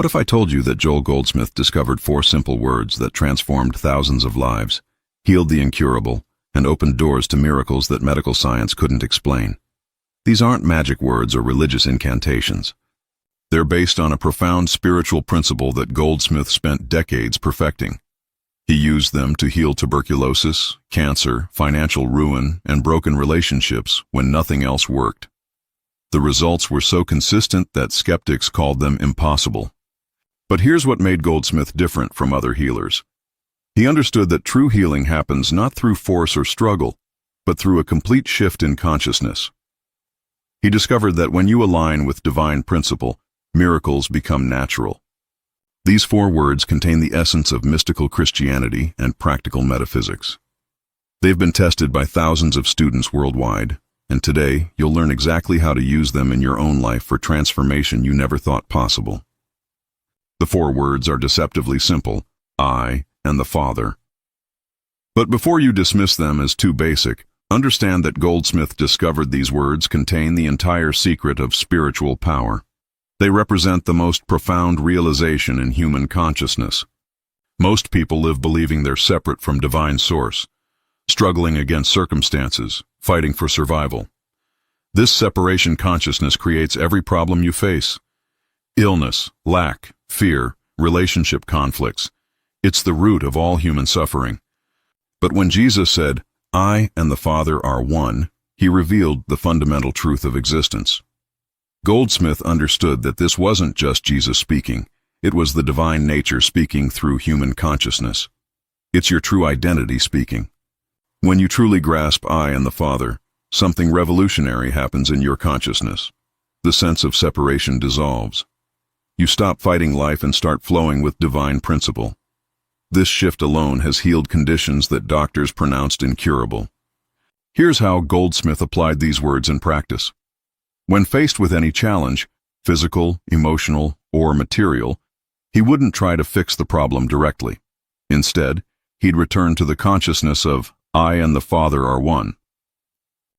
What if I told you that Joel Goldsmith discovered 4 simple words that transformed thousands of lives, healed the incurable, and opened doors to miracles that medical science couldn't explain? These aren't magic words or religious incantations. They're based on a profound spiritual principle that Goldsmith spent decades perfecting. He used them to heal tuberculosis, cancer, financial ruin, and broken relationships when nothing else worked. The results were so consistent that skeptics called them impossible. But here's what made Goldsmith different from other healers. He understood that true healing happens not through force or struggle, but through a complete shift in consciousness. He discovered that when you align with divine principle, miracles become natural. These 4 words contain the essence of mystical Christianity and practical metaphysics. They've been tested by thousands of students worldwide, and today you'll learn exactly how to use them in your own life for transformation you never thought possible. The 4 words are deceptively simple: I and the Father. But before you dismiss them as too basic, understand that Goldsmith discovered these words contain the entire secret of spiritual power. They represent the most profound realization in human consciousness. Most people live believing they're separate from divine source, struggling against circumstances, fighting for survival. This separation consciousness creates every problem you face: illness, lack, fear, relationship conflicts. It's the root of all human suffering. But when Jesus said, "I and the Father are one," he revealed the fundamental truth of existence. Goldsmith understood that this wasn't just Jesus speaking, it was the divine nature speaking through human consciousness. It's your true identity speaking. When you truly grasp I and the Father, something revolutionary happens in your consciousness. The sense of separation dissolves. You stop fighting life and start flowing with divine principle. This shift alone has healed conditions that doctors pronounced incurable. Here's how Goldsmith applied these words in practice. When faced with any challenge, physical, emotional, or material, he wouldn't try to fix the problem directly. Instead, he'd return to the consciousness of I and the Father are one.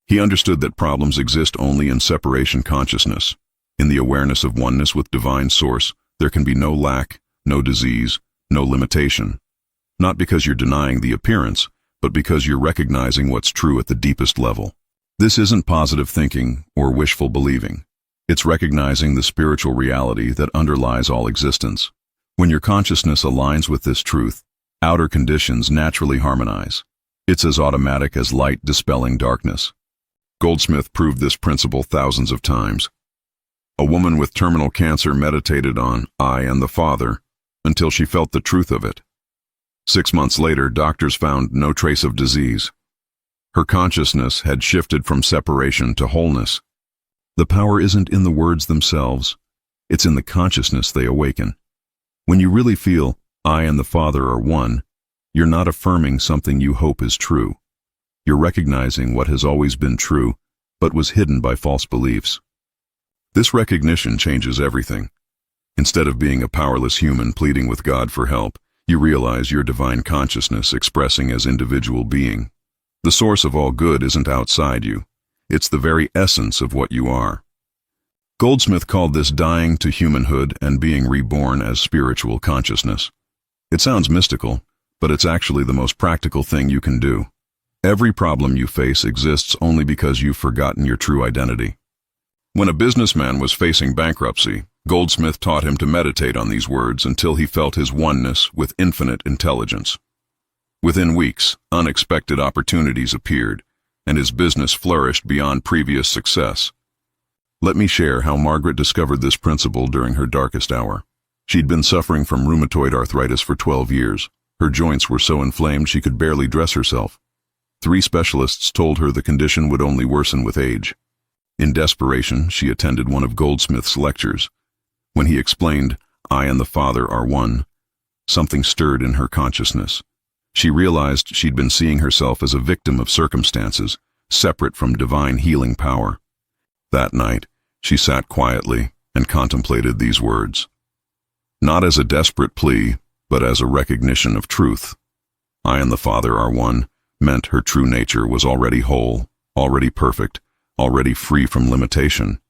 He understood that problems exist only in separation consciousness. In the awareness of oneness with divine source, there can be no lack, no disease, no limitation. Not because you're denying the appearance, but because you're recognizing what's true at the deepest level. This isn't positive thinking or wishful believing. It's recognizing the spiritual reality that underlies all existence. When your consciousness aligns with this truth, outer conditions naturally harmonize. It's as automatic as light dispelling darkness. Goldsmith proved this principle thousands of times. A woman with terminal cancer meditated on I and the Father until she felt the truth of it. 6 months later, doctors found no trace of disease. Her consciousness had shifted from separation to wholeness. The power isn't in the words themselves, it's in the consciousness they awaken. When you really feel I and the Father are one, you're not affirming something you hope is true. You're recognizing what has always been true, but was hidden by false beliefs. This recognition changes everything. Instead of being a powerless human pleading with God for help, you realize your divine consciousness expressing as individual being. The source of all good isn't outside you. It's the very essence of what you are. Goldsmith called this dying to humanhood and being reborn as spiritual consciousness. It sounds mystical, but it's actually the most practical thing you can do. Every problem you face exists only because you've forgotten your true identity. When a businessman was facing bankruptcy, Goldsmith taught him to meditate on these words until he felt his oneness with infinite intelligence. Within weeks, unexpected opportunities appeared, and his business flourished beyond previous success. Let me share how Margaret discovered this principle during her darkest hour. She'd been suffering from rheumatoid arthritis for 12 years. Her joints were so inflamed she could barely dress herself. 3 specialists told her the condition would only worsen with age. In desperation, she attended one of Goldsmith's lectures. When he explained, I and the Father are one, something stirred in her consciousness. She realized she'd been seeing herself as a victim of circumstances, separate from divine healing power. That night, she sat quietly and contemplated these words. Not as a desperate plea, but as a recognition of truth. I and the Father are one meant her true nature was already whole, already perfect, already free from limitation.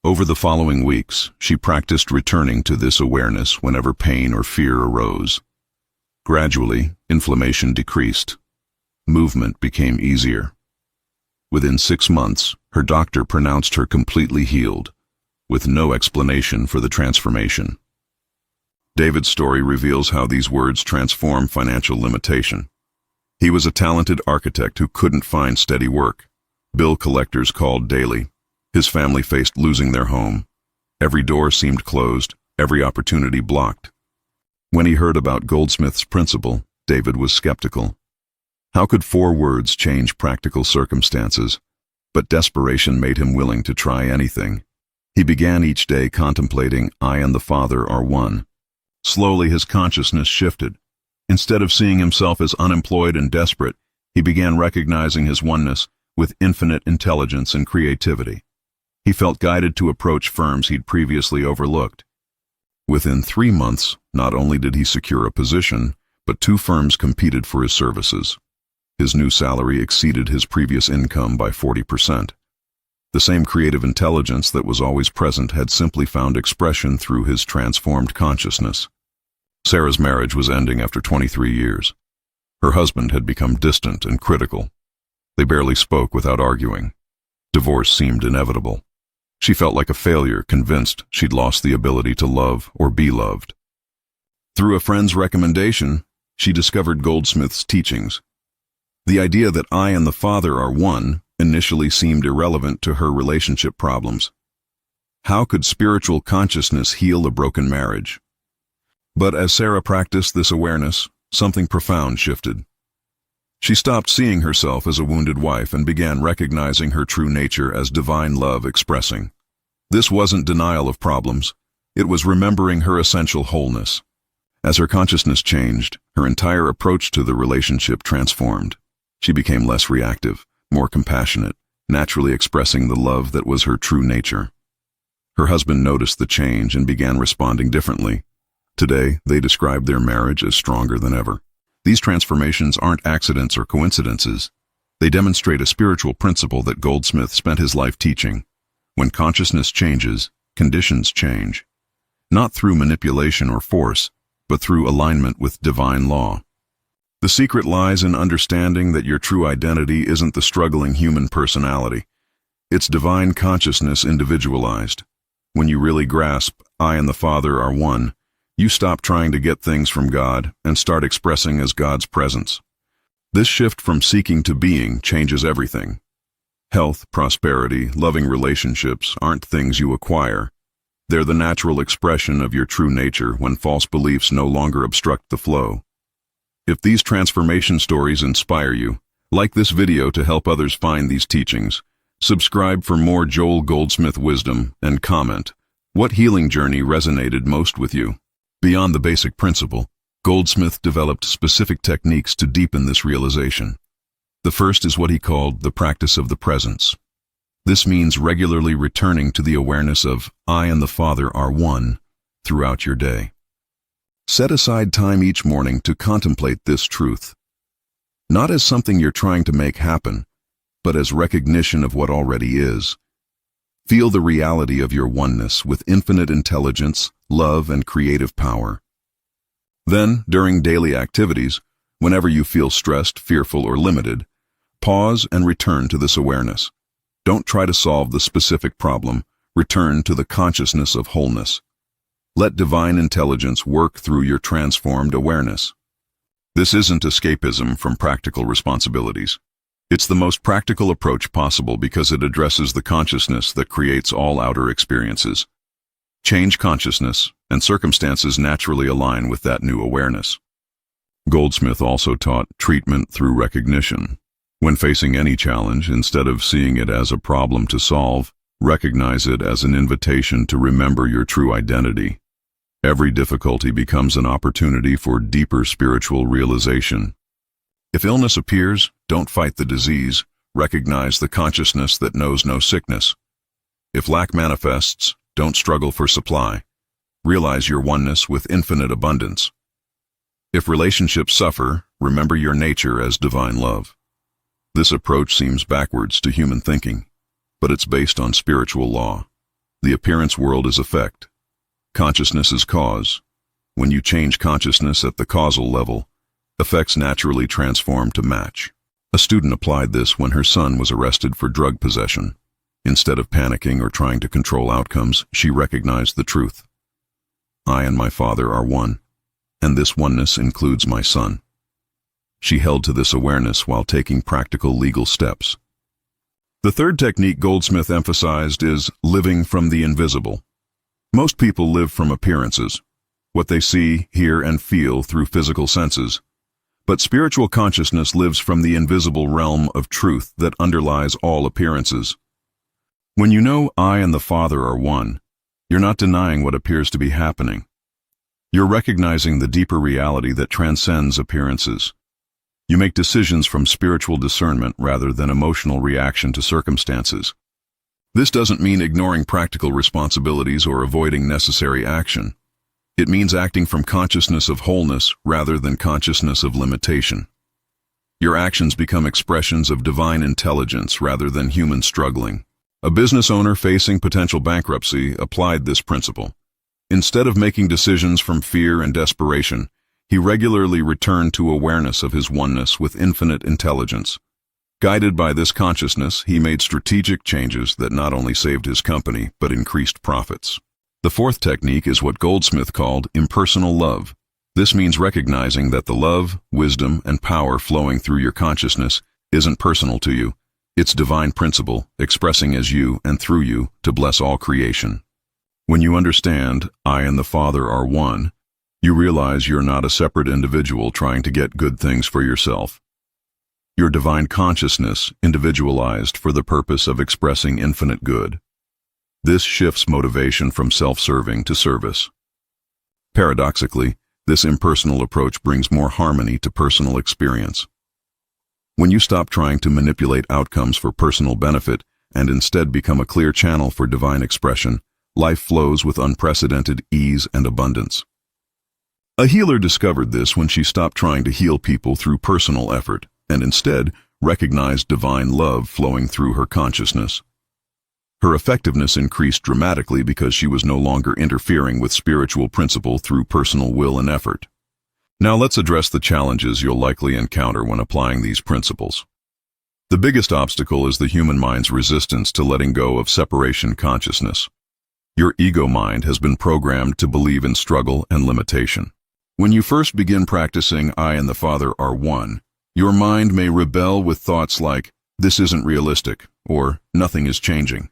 Over the following weeks, she practiced returning to this awareness whenever pain or fear arose. Gradually, inflammation decreased. Movement became easier. Within 6 months, her doctor pronounced her completely healed, with no explanation for the transformation. David's story reveals how these words transform financial limitation. He was a talented architect who couldn't find steady work. Bill collectors called daily. His family faced losing their home. Every door seemed closed, every opportunity blocked. When he heard about Goldsmith's principle, David was skeptical. How could 4 words change practical circumstances? But desperation made him willing to try anything. He began each day contemplating, I and the Father are one. Slowly his consciousness shifted. Instead of seeing himself as unemployed and desperate, he began recognizing his oneness with infinite intelligence and creativity. He felt guided to approach firms he'd previously overlooked. Within 3 months, not only did he secure a position, but 2 firms competed for his services. His new salary exceeded his previous income by 40%. The same creative intelligence that was always present had simply found expression through his transformed consciousness. Sarah's marriage was ending after 23 years. Her husband had become distant and critical. They barely spoke without arguing. Divorce seemed inevitable. She felt like a failure, convinced she'd lost the ability to love or be loved. Through a friend's recommendation, she discovered Goldsmith's teachings. The idea that I and the Father are one initially seemed irrelevant to her relationship problems. How could spiritual consciousness heal a broken marriage? But as Sarah practiced this awareness, something profound shifted. She stopped seeing herself as a wounded wife and began recognizing her true nature as divine love expressing. This wasn't denial of problems. It was remembering her essential wholeness. As her consciousness changed, her entire approach to the relationship transformed. She became less reactive, more compassionate, naturally expressing the love that was her true nature. Her husband noticed the change and began responding differently. Today, they describe their marriage as stronger than ever. These transformations aren't accidents or coincidences. They demonstrate a spiritual principle that Goldsmith spent his life teaching. When consciousness changes, conditions change. Not through manipulation or force, but through alignment with divine law. The secret lies in understanding that your true identity isn't the struggling human personality. It's divine consciousness individualized. When you really grasp, I and the Father are one, you stop trying to get things from God and start expressing as God's presence. This shift from seeking to being changes everything. Health, prosperity, loving relationships aren't things you acquire. They're the natural expression of your true nature when false beliefs no longer obstruct the flow. If these transformation stories inspire you, like this video to help others find these teachings, subscribe for more Joel Goldsmith wisdom, and comment, what healing journey resonated most with you? Beyond the basic principle, Goldsmith developed specific techniques to deepen this realization. The first is what he called the practice of the presence. This means regularly returning to the awareness of I and the Father are one throughout your day. Set aside time each morning to contemplate this truth. Not as something you're trying to make happen, but as recognition of what already is. Feel the reality of your oneness with infinite intelligence, love, and creative power. Then, during daily activities, whenever you feel stressed, fearful, or limited, pause and return to this awareness. Don't try to solve the specific problem. Return to the consciousness of wholeness. Let divine intelligence work through your transformed awareness. This isn't escapism from practical responsibilities. It's the most practical approach possible because it addresses the consciousness that creates all outer experiences. Change consciousness, and circumstances naturally align with that new awareness. Goldsmith also taught treatment through recognition. When facing any challenge, instead of seeing it as a problem to solve, recognize it as an invitation to remember your true identity. Every difficulty becomes an opportunity for deeper spiritual realization. If illness appears, don't fight the disease. Recognize the consciousness that knows no sickness. If lack manifests, don't struggle for supply. Realize your oneness with infinite abundance. If relationships suffer, remember your nature as divine love. This approach seems backwards to human thinking, but it's based on spiritual law. The appearance world is effect. Consciousness is cause. When you change consciousness at the causal level, effects naturally transform to match. A student applied this when her son was arrested for drug possession. Instead of panicking or trying to control outcomes, she recognized the truth. I and my Father are one, and this oneness includes my son. She held to this awareness while taking practical legal steps. The third technique Goldsmith emphasized is living from the invisible. Most people live from appearances, what they see, hear, and feel through physical senses. But spiritual consciousness lives from the invisible realm of truth that underlies all appearances. When you know I and the Father are one, you're not denying what appears to be happening. You're recognizing the deeper reality that transcends appearances. You make decisions from spiritual discernment rather than emotional reaction to circumstances. This doesn't mean ignoring practical responsibilities or avoiding necessary action. It means acting from consciousness of wholeness rather than consciousness of limitation. Your actions become expressions of divine intelligence rather than human struggling. A business owner facing potential bankruptcy applied this principle. Instead of making decisions from fear and desperation, he regularly returned to awareness of his oneness with infinite intelligence. Guided by this consciousness, he made strategic changes that not only saved his company, but increased profits. The fourth technique is what Goldsmith called impersonal love. This means recognizing that the love, wisdom, and power flowing through your consciousness isn't personal to you. It's divine principle, expressing as you and through you to bless all creation. When you understand, I and the Father are one, you realize you're not a separate individual trying to get good things for yourself. Your divine consciousness, individualized for the purpose of expressing infinite good. This shifts motivation from self-serving to service. Paradoxically, this impersonal approach brings more harmony to personal experience. When you stop trying to manipulate outcomes for personal benefit and instead become a clear channel for divine expression, life flows with unprecedented ease and abundance. A healer discovered this when she stopped trying to heal people through personal effort and instead recognized divine love flowing through her consciousness. Her effectiveness increased dramatically because she was no longer interfering with spiritual principle through personal will and effort. Now let's address the challenges you'll likely encounter when applying these principles. The biggest obstacle is the human mind's resistance to letting go of separation consciousness. Your ego mind has been programmed to believe in struggle and limitation. When you first begin practicing I and the Father are one, your mind may rebel with thoughts like, this isn't realistic, or nothing is changing.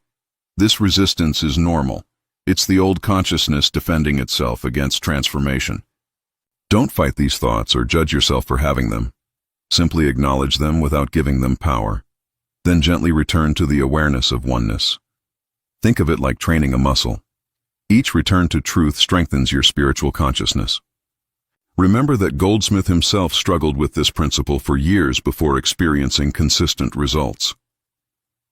This resistance is normal. It's the old consciousness defending itself against transformation. Don't fight these thoughts or judge yourself for having them. Simply acknowledge them without giving them power. Then gently return to the awareness of oneness. Think of it like training a muscle. Each return to truth strengthens your spiritual consciousness. Remember that Goldsmith himself struggled with this principle for years before experiencing consistent results.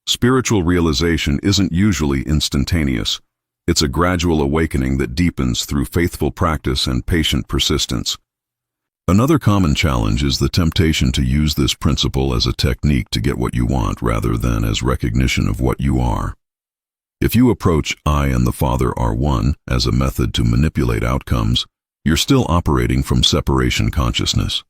Spiritual realization isn't usually instantaneous. It's a gradual awakening that deepens through faithful practice and patient persistence. Another common challenge is the temptation to use this principle as a technique to get what you want rather than as recognition of what you are. If you approach I and the Father are one as a method to manipulate outcomes, you're still operating from separation consciousness.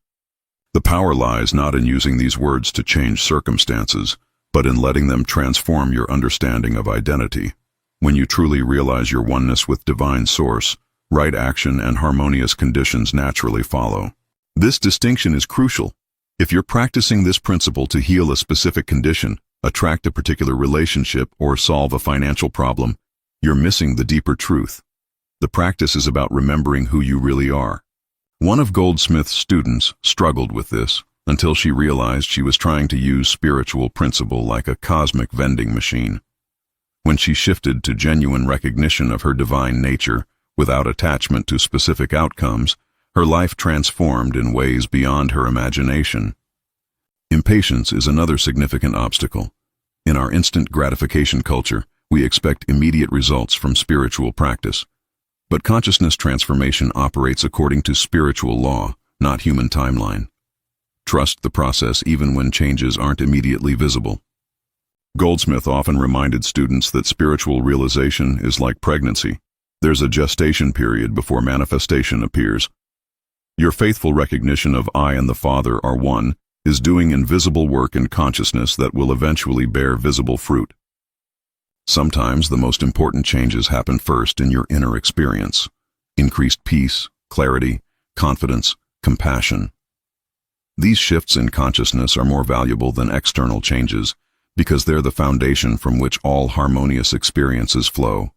The power lies not in using these words to change circumstances, but in letting them transform your understanding of identity. When you truly realize your oneness with divine source, right action and harmonious conditions naturally follow. This distinction is crucial. If you're practicing this principle to heal a specific condition, attract a particular relationship, or solve a financial problem, you're missing the deeper truth. The practice is about remembering who you really are. One of Goldsmith's students struggled with this until she realized she was trying to use spiritual principle like a cosmic vending machine. When she shifted to genuine recognition of her divine nature without attachment to specific outcomes, her life transformed in ways beyond her imagination. Impatience is another significant obstacle. In our instant gratification culture, we expect immediate results from spiritual practice. But consciousness transformation operates according to spiritual law, not human timeline. Trust the process even when changes aren't immediately visible. Goldsmith often reminded students that spiritual realization is like pregnancy. There's a gestation period before manifestation appears. Your faithful recognition of I and the Father are one is doing invisible work in consciousness that will eventually bear visible fruit. Sometimes the most important changes happen first in your inner experience. Increased peace, clarity, confidence, compassion. These shifts in consciousness are more valuable than external changes because they're the foundation from which all harmonious experiences flow.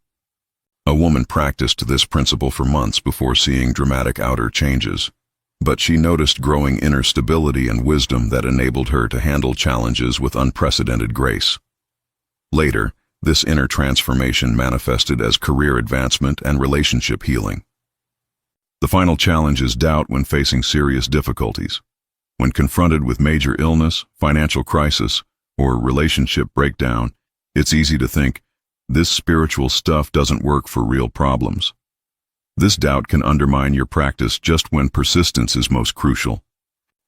A woman practiced this principle for months before seeing dramatic outer changes, but she noticed growing inner stability and wisdom that enabled her to handle challenges with unprecedented grace. Later, this inner transformation manifested as career advancement and relationship healing. The final challenge is doubt when facing serious difficulties. When confronted with major illness, financial crisis, or relationship breakdown, it's easy to think, this spiritual stuff doesn't work for real problems. This doubt can undermine your practice just when persistence is most crucial.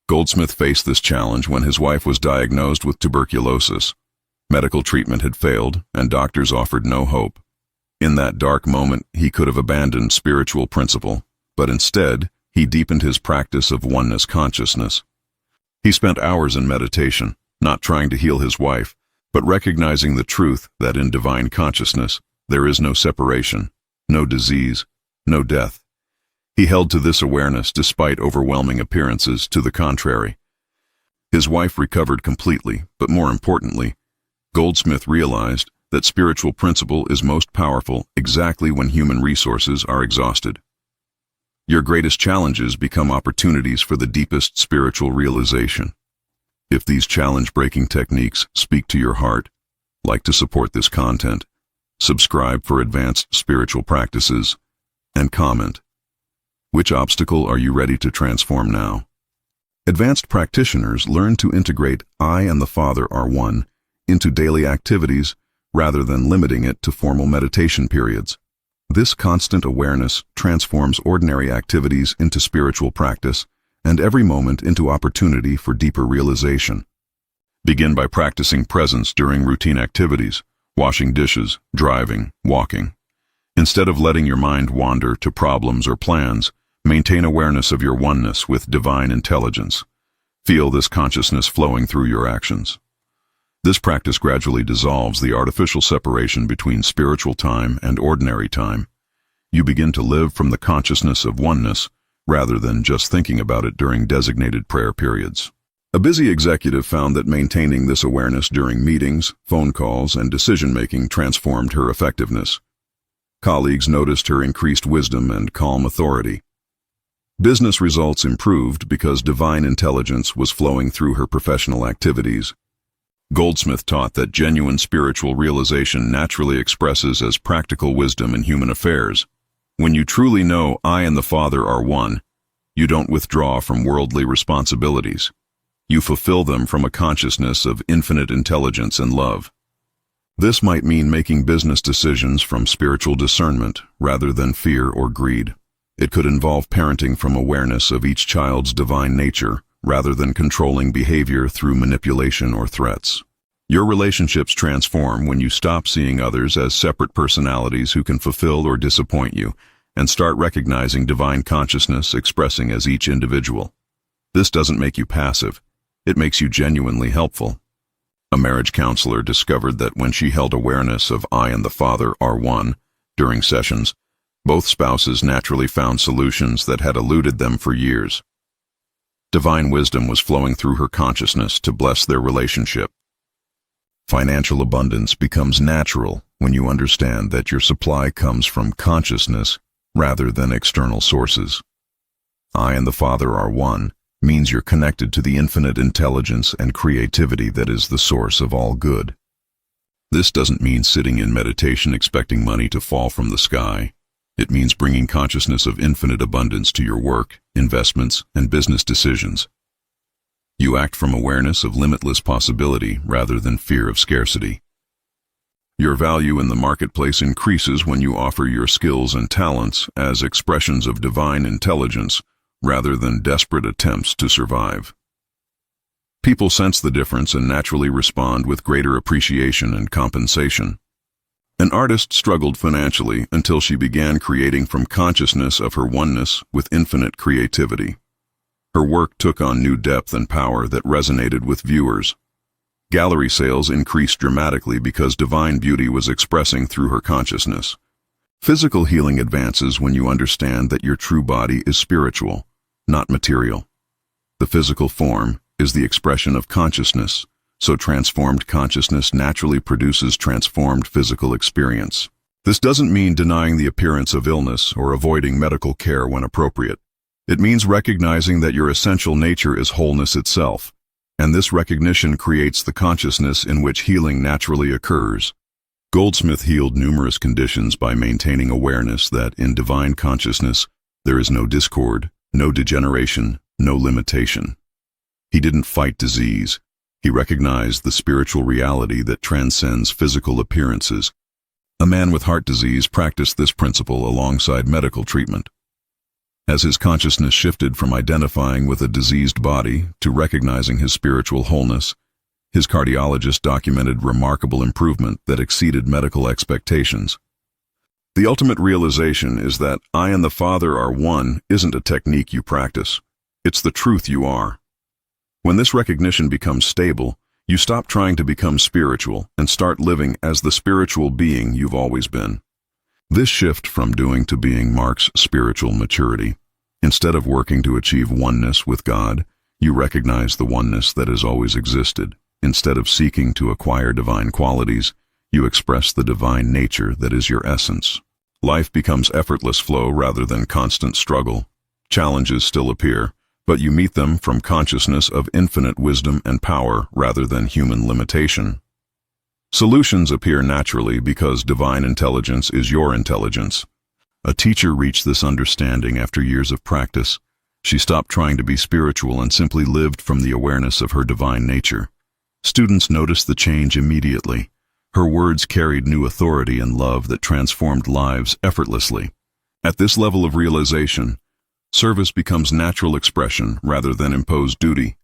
Goldsmith faced this challenge when his wife was diagnosed with tuberculosis. Medical treatment had failed, and doctors offered no hope. In that dark moment, he could have abandoned spiritual principle, but instead, he deepened his practice of oneness consciousness. He spent hours in meditation, not trying to heal his wife, but recognizing the truth that in divine consciousness, there is no separation, no disease, no death. He held to this awareness despite overwhelming appearances to the contrary. His wife recovered completely, but more importantly, Goldsmith realized that spiritual principle is most powerful exactly when human resources are exhausted. Your greatest challenges become opportunities for the deepest spiritual realization. If these challenge-breaking techniques speak to your heart, like to support this content, subscribe for advanced spiritual practices, and comment. Which obstacle are you ready to transform now? Advanced practitioners learn to integrate I and the Father are one into daily activities rather than limiting it to formal meditation periods. This constant awareness transforms ordinary activities into spiritual practice and every moment into opportunity for deeper realization. Begin by practicing presence during routine activities, washing dishes, driving, walking. Instead of letting your mind wander to problems or plans, maintain awareness of your oneness with divine intelligence. Feel this consciousness flowing through your actions. This practice gradually dissolves the artificial separation between spiritual time and ordinary time. You begin to live from the consciousness of oneness, rather than just thinking about it during designated prayer periods. A busy executive found that maintaining this awareness during meetings, phone calls, and decision-making transformed her effectiveness. Colleagues noticed her increased wisdom and calm authority. Business results improved because divine intelligence was flowing through her professional activities. Goldsmith taught that genuine spiritual realization naturally expresses as practical wisdom in human affairs. When you truly know I and the Father are one, you don't withdraw from worldly responsibilities. You fulfill them from a consciousness of infinite intelligence and love. This might mean making business decisions from spiritual discernment rather than fear or greed. It could involve parenting from awareness of each child's divine nature rather than controlling behavior through manipulation or threats. Your relationships transform when you stop seeing others as separate personalities who can fulfill or disappoint you and start recognizing divine consciousness expressing as each individual. This doesn't make you passive. It makes you genuinely helpful. A marriage counselor discovered that when she held awareness of I and the Father are one during sessions, both spouses naturally found solutions that had eluded them for years. Divine wisdom was flowing through her consciousness to bless their relationship. Financial abundance becomes natural when you understand that your supply comes from consciousness rather than external sources. I and the Father are one means you're connected to the infinite intelligence and creativity that is the source of all good. This doesn't mean sitting in meditation expecting money to fall from the sky. It means bringing consciousness of infinite abundance to your work, investments, and business decisions. You act from awareness of limitless possibility rather than fear of scarcity. Your value in the marketplace increases when you offer your skills and talents as expressions of divine intelligence rather than desperate attempts to survive. People sense the difference and naturally respond with greater appreciation and compensation. An artist struggled financially until she began creating from consciousness of her oneness with infinite creativity. Her work took on new depth and power that resonated with viewers. Gallery sales increased dramatically because divine beauty was expressing through her consciousness. Physical healing advances when you understand that your true body is spiritual, not material. The physical form is the expression of consciousness, so transformed consciousness naturally produces transformed physical experience. This doesn't mean denying the appearance of illness or avoiding medical care when appropriate. It means recognizing that your essential nature is wholeness itself, and this recognition creates the consciousness in which healing naturally occurs. Goldsmith healed numerous conditions by maintaining awareness that in divine consciousness there is no discord, no degeneration, no limitation. He didn't fight disease. He recognized the spiritual reality that transcends physical appearances. A man with heart disease practiced this principle alongside medical treatment. As his consciousness shifted from identifying with a diseased body to recognizing his spiritual wholeness, his cardiologist documented remarkable improvement that exceeded medical expectations. The ultimate realization is that I and the Father are one isn't a technique you practice. It's the truth you are. When this recognition becomes stable, you stop trying to become spiritual and start living as the spiritual being you've always been. This shift from doing to being marks spiritual maturity. Instead of working to achieve oneness with God, you recognize the oneness that has always existed. Instead of seeking to acquire divine qualities, you express the divine nature that is your essence. Life becomes effortless flow rather than constant struggle. Challenges still appear, but you meet them from consciousness of infinite wisdom and power rather than human limitation. Solutions appear naturally because divine intelligence is your intelligence. A teacher reached this understanding after years of practice. She stopped trying to be spiritual and simply lived from the awareness of her divine nature. Students noticed the change immediately. Her words carried new authority and love that transformed lives effortlessly. At this level of realization, service becomes natural expression rather than imposed duty.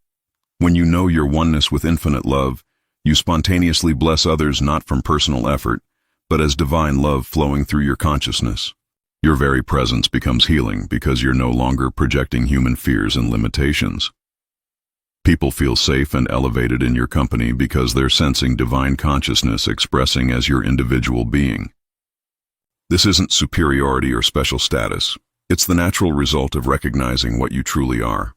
When you know your oneness with infinite love, you spontaneously bless others not from personal effort, but as divine love flowing through your consciousness. Your very presence becomes healing because you're no longer projecting human fears and limitations. People feel safe and elevated in your company because they're sensing divine consciousness expressing as your individual being. This isn't superiority or special status. It's the natural result of recognizing what you truly are.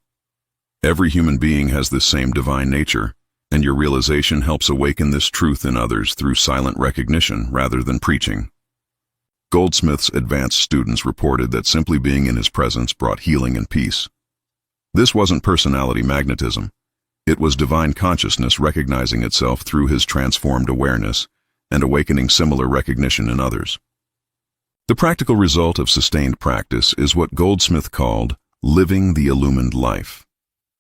Every human being has this same divine nature, and your realization helps awaken this truth in others through silent recognition rather than preaching. Goldsmith's advanced students reported that simply being in his presence brought healing and peace. This wasn't personality magnetism. It was divine consciousness recognizing itself through his transformed awareness and awakening similar recognition in others. The practical result of sustained practice is what Goldsmith called living the illumined life.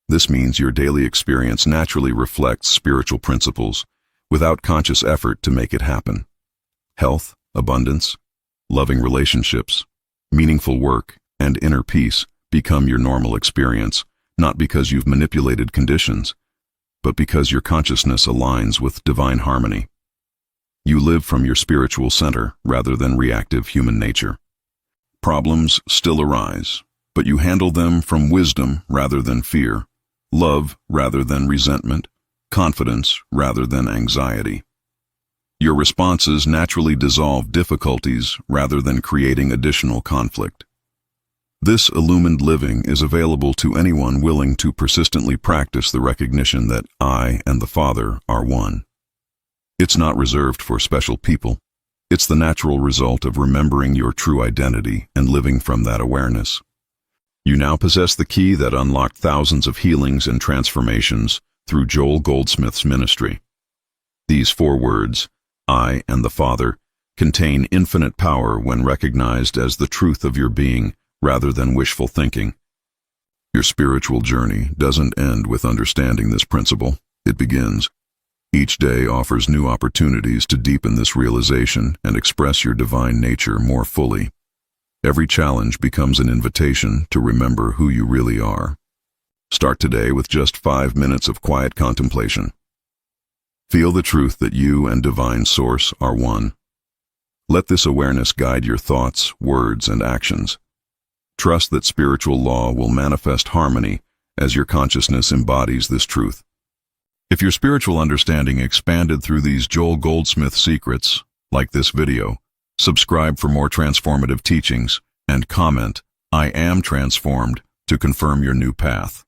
This means your daily experience naturally reflects spiritual principles without conscious effort to make it happen. Health, abundance, loving relationships, meaningful work, and inner peace become your normal experience, not because you've manipulated conditions, but because your consciousness aligns with divine harmony. You live from your spiritual center rather than reactive human nature. Problems still arise, but you handle them from wisdom rather than fear, love rather than resentment, confidence rather than anxiety. Your responses naturally dissolve difficulties rather than creating additional conflict. This illumined living is available to anyone willing to persistently practice the recognition that I and the Father are one. It's not reserved for special people. It's the natural result of remembering your true identity and living from that awareness. You now possess the key that unlocked thousands of healings and transformations through Joel Goldsmith's ministry. These 4 words, I and the Father, contain infinite power when recognized as the truth of your being rather than wishful thinking. Your spiritual journey doesn't end with understanding this principle. It begins. Each day offers new opportunities to deepen this realization and express your divine nature more fully. Every challenge becomes an invitation to remember who you really are. Start today with just 5 minutes of quiet contemplation. Feel the truth that you and Divine Source are one. Let this awareness guide your thoughts, words, and actions. Trust that spiritual law will manifest harmony as your consciousness embodies this truth. If your spiritual understanding expanded through these Joel Goldsmith secrets, like this video, subscribe for more transformative teachings, and comment, "I am transformed," to confirm your new path.